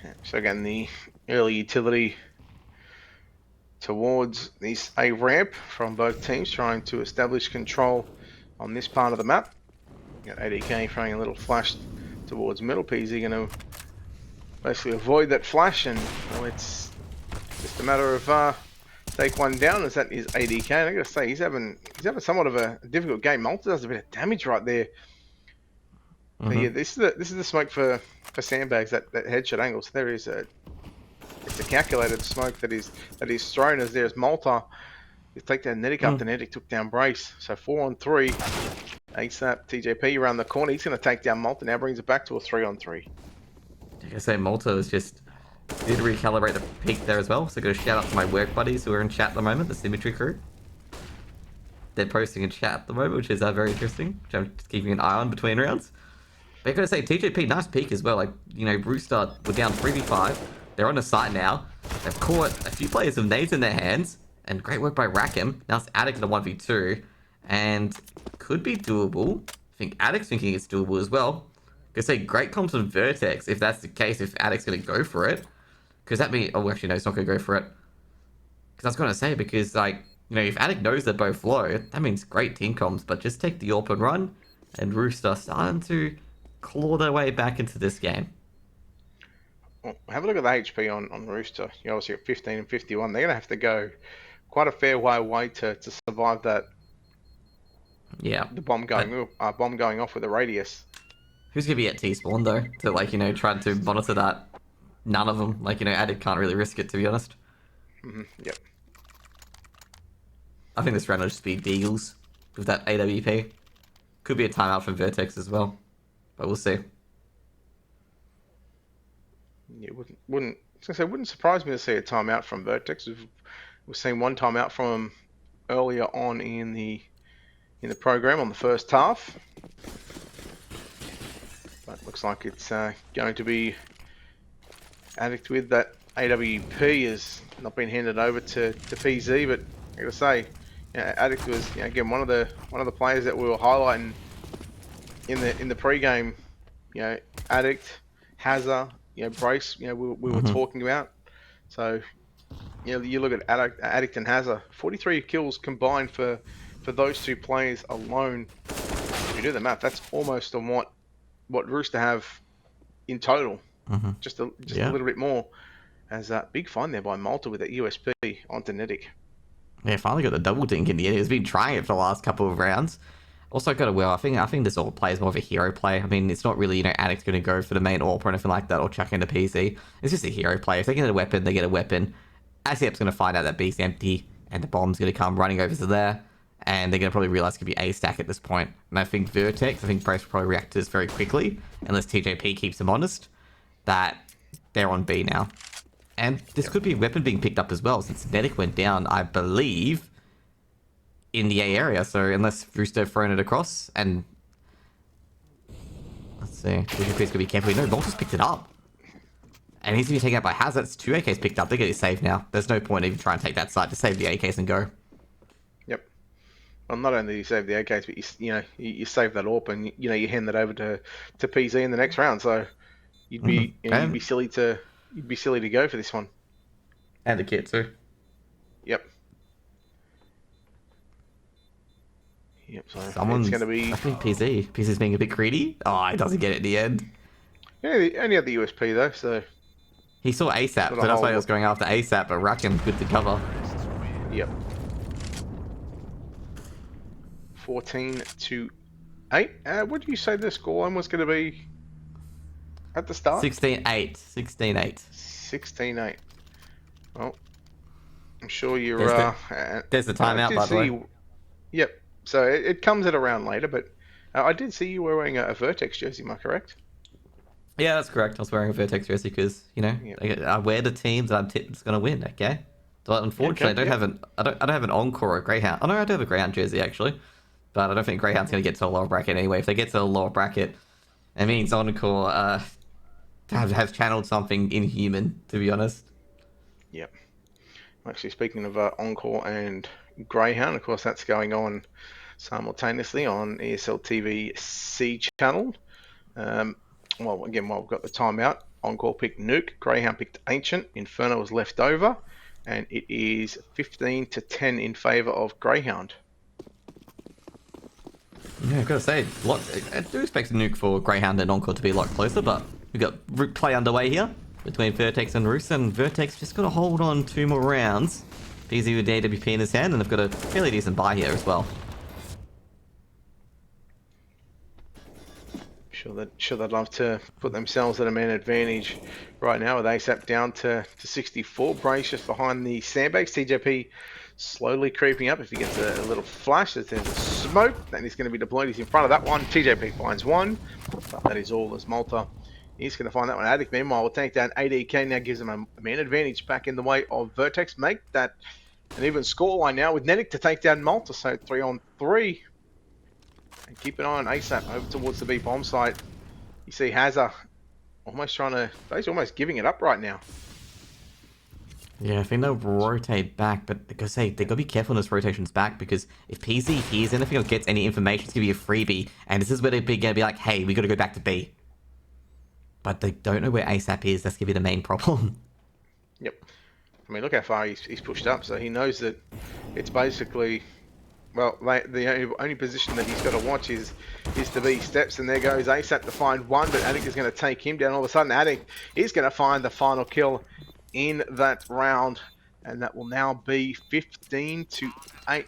Yeah. So again, the early utility towards this A ramp from both teams, trying to establish control on this part of the map. Got ADK throwing a little flash towards middle. PZ going to basically avoid that flash, and it's just a matter of take one down, as that is ADK. And I gotta say, he's having somewhat of a difficult game. Malta does a bit of damage right there. But yeah, this is the smoke for sandbags, that headshot angle. So there is it's a calculated smoke that is thrown, as there's Malta. You take down Netic after Netic took down Brace. So 4-on-3. ASAP TJP around the corner. He's going to take down Malta. Now brings it back to a 3-on-3. Like I say, Malta was just did recalibrate the peak there as well. So got a shout out to my work buddies who are in chat at the moment, the Symmetry crew. They're posting in chat at the moment, which is very interesting, which I'm just keeping an eye on between rounds. But I gotta say, TJP, nice peak as well. Like, Rooster were down 3v5. They're on the site now. They've caught a few players with nades in their hands, and great work by Rackham. Now it's Attic in a 1v2, and could be doable. I think Attic's thinking it's doable as well. I say great comms from Vertex if that's the case, if Attic's going to go for it. Because that means... Oh, actually, no, he's not going to go for it. Because I was going to say, because, if Attic knows they're both low, that means great team comms, but just take the AWP and run, and Rooster starting to claw their way back into this game. Well, have a look at the HP on Rooster. You're obviously at 15 and 51. They're going to have to go quite a fair way away to survive that Yeah. the bomb going off with a radius. Who's gonna be at T-spawn though to like try to monitor that? None of them. Like Addict can't really risk it, to be honest. Yep. I think this round will just be Deagles with that AWP. Could be a timeout from Vertex as well, but we'll see. Yeah, wouldn't I was gonna say, wouldn't surprise me to see a timeout from Vertex. We've seen one timeout from them earlier on in the program on the first half, but looks like it's going to be Addict with that. AWP has not been handed over to PZ, but I gotta say, Addict was again one of the players that we were highlighting in the pre-game. Addict, Hazza, Brace. We were talking about. So you look at Addict and Hazza, 43 kills combined for those two players alone. If you do the math, that's almost on what Rooster have in total. Just a little bit more. As a big find there by Malta with that USP onto Nedic. Yeah, finally got the double dink in the end. He's been trying it for the last couple of rounds. Also got a well. I think this all plays more of a hero play. I mean, it's not really Addict's going to go for the main AWP or anything like that, or chuck into PC. It's just a hero play. If they get a weapon, they get a weapon. ACEP's going to find out that B's empty, and the bomb's going to come running over to there, and they're going to probably realize it could be A stack at this point. And I think Vertex, Brace will probably react to this very quickly, unless TJP keeps them honest, that they're on B now. And this could be a weapon being picked up as well, since Nedic went down, I believe, in the A area. So unless Rooster have thrown it across, and let's see, TJP's gonna be careful. No, Malta's picked it up, and he's gonna be taken out by Hazard. It's 2 AKs picked up. They're getting saved now. There's no point even trying to take that side. To save the AKs and go. Yep. Well, not only do you save the AKs, but you save that AWP, and you hand that over to PZ in the next round. So you'd be you'd be silly to go for this one. And the kit too. Yep. So Someone's it's going to be. I think PZ. PZ's being a bit greedy. Oh, he doesn't get it in the end. Yeah, he only had the USP though, so. He saw ASAP, so that's why he was going after ASAP, but Rackham's good to cover. Yep. 14-8. What do you say the scoreline was going to be at the start? 16-8. 16-8. 16-8. Well, I'm sure you're. There's the timeout, by the way. Yep. So it comes at a round later, but I did see you were wearing a Vertex jersey. Am I correct? Yeah, that's correct. I was wearing a Vertex jersey because I wear the teams that I'm tipped is going to win. Okay. But unfortunately, I don't have an Encore or a Greyhound. Oh no, I do have a Greyhound jersey actually, but I don't think Greyhound's going to get to a lower bracket anyway. If they get to a lower bracket, it means Encore has channeled something inhuman, to be honest. Yep. Actually, speaking of Encore and Greyhound, of course, that's going on simultaneously on ESL TV C channel. Well, again, while we've got the timeout, Encore picked Nuke, Greyhound picked Ancient, Inferno was left over, and it is 15-10 in favour of Greyhound. Yeah, I've got to say, I do expect Nuke for Greyhound and Encore to be a lot closer, but we've got play underway here between Vertex and Rooster, and Vertex just got to hold on 2 more rounds. PZ with AWP in his hand, and they've got a fairly decent buy here as well. Sure they'd love to put themselves at a man advantage right now with ASAP down to 64. Brace just behind the sandbags. TJP slowly creeping up. If he gets a little flash, there's a smoke, then he's going to be deployed. He's in front of that one. TJP finds one, but that is all as Malta. He's going to find that one. Addict, meanwhile, will take down ADK. Now gives him a man advantage back in the way of Vertex. Make that an even scoreline now with Nedic to take down Malta. So 3-on-3. And keep an eye on ASAP over towards the B bomb site. You see Hazza almost he's almost giving it up right now. Yeah, I think they'll rotate back, but like I say, they gotta be careful in this rotations back, because if PZ hears anything or gets any information, it's gonna be a freebie, and this is where they're gonna be like, hey, we gotta go back to B. But they don't know where ASAP is. That's gonna be the main problem. Yep. I mean, look how far he's pushed up, so he knows that it's basically, well, the only position that he's got to watch is the B steps, and there goes ASAP to find one, but Addict is going to take him down. All of a sudden, Addict is going to find the final kill in that round. And that will now be 15 to 8.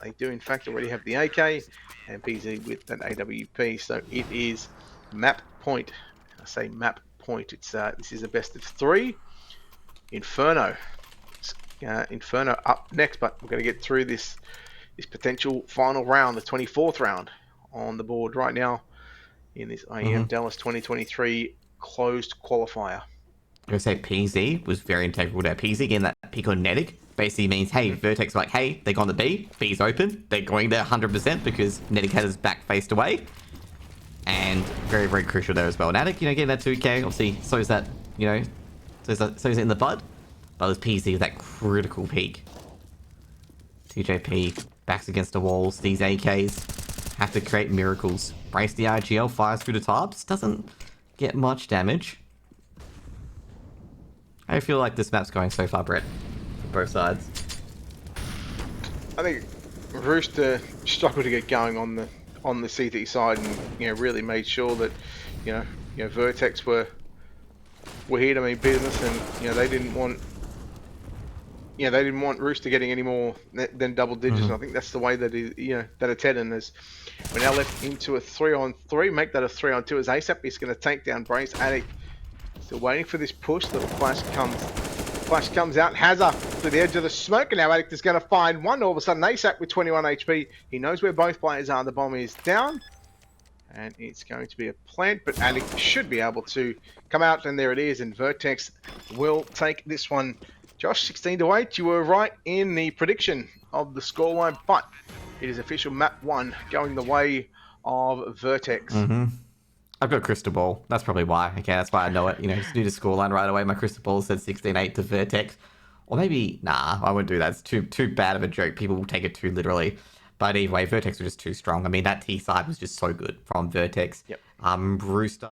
They do in fact already have the AK and PZ with an AWP. So it is map point. I say map point. This is a best of 3. Inferno. Inferno up next, but we're going to get through this potential final round, the 24th round on the board right now in this IEM Dallas 2023 closed qualifier. I'm going to say PZ was very integral there. PZ getting that pick on Nedic basically means, hey, Vertex are like, hey, they're gone to B. B's open. They're going there 100% because Nedic had his back faced away. And very, very crucial there as well. Nedic, getting that 2k, obviously, so is that, so is it in the bud. But it was PZ with that critical peak. TJP backs against the walls. These AKs have to create miracles. Brace the IGL, fires through the tops. Doesn't get much damage. How do you feel like this map's going so far, Brett? For both sides. I think Rooster struggled to get going on the CT side, and really made sure that Vertex were here to mean business, and they didn't want Rooster getting any more than double digits. And I think that's the way that that it's heading. As we're now left into a 3-on-3, make that a 3-on-2 as ASAP is going to take down Brace. Attic still waiting for this push. Little flash comes out. Hazard to the edge of the smoke, and now Attic is going to find one. All of a sudden, ASAP with 21 HP. He knows where both players are. The bomb is down, and it's going to be a plant, but Attic should be able to come out, and there it is. And Vertex will take this one. Josh, 16 to 8. You were right in the prediction of the scoreline, but it is official map 1 going the way of Vertex. I've got a crystal ball. That's probably why. Okay, that's why I know it. Just knew the scoreline right away. My crystal ball said 16-8 to Vertex. Or maybe, nah, I wouldn't do that. It's too bad of a joke. People will take it too literally. But either way, Vertex were just too strong. I mean, that T side was just so good from Vertex. Yep. Rooster.